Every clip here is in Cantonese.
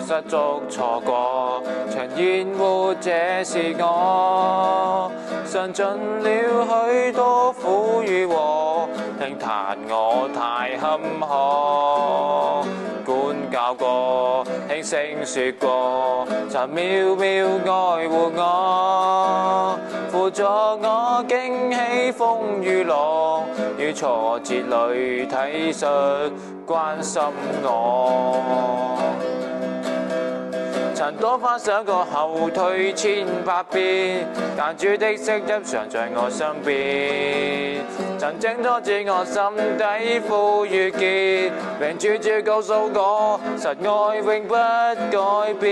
失足錯過，長厭惡這是我，嘗盡了許多苦與禍，輕彈我太坎坷。管教過，輕聲說過，曾渺渺愛護我，輔助我經起風雨浪，於挫折裏體恤關心我。曾多番想過後退千百遍，但主的聲音常在我身邊。曾掙脫自我心底苦與澀，並主告訴我，實愛永不改變。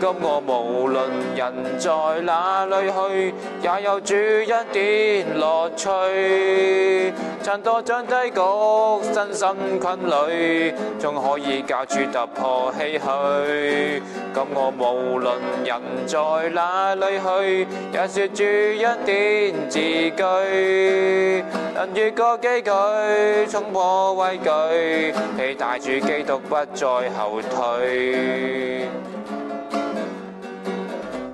今我無論人在哪裏去，也有主恩典樂趣。曾墮進低谷，身心困裡，總可以教主突破唏噓。今我無論人在哪裏去，也說主恩典自居。能越過崎嶇，衝破畏懼，披戴主基督不再後退。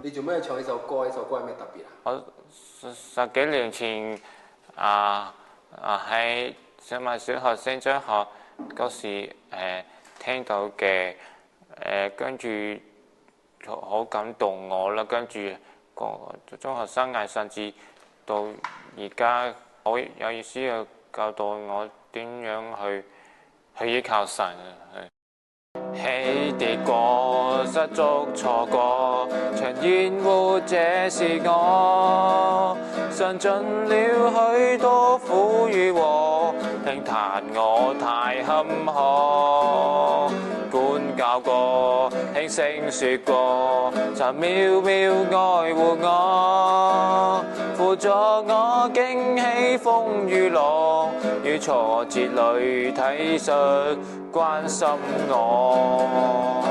你做咩唱呢首歌？呢首歌係咩特別啊？我十幾年前喺小學升中學嗰時聽到嘅，跟住好感動我啦，跟住個中學生涯甚至到而家好有意思嘅教導我點樣去依靠神啊！起跌過，失足錯過，長厭惡這是我，嘗盡了許多苦與禍，輕彈我太坎坷。管教過，輕聲說過，曾渺渺愛護我，輔助我經起風雨浪，於挫折裏體恤關心我。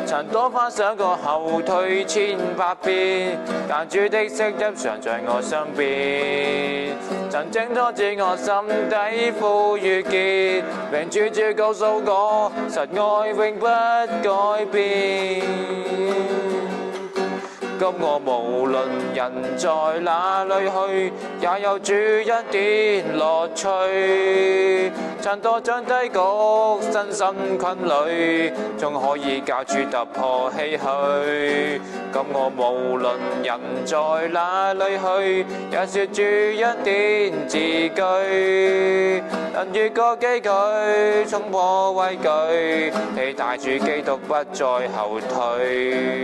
曾多番想過後退千百遍，但主的聲音常在我身邊。曾掙脫自我心底苦與澀，並主告訴我，實愛永不改變。今我無論人在哪裏去，也有主恩典樂趣。曾墮進低谷，身心困裡，總可以教主突破唏噓。今我無論人在哪裏去，也說主恩典自居。能越過崎嶇，衝破畏懼，披戴主基督不再後退。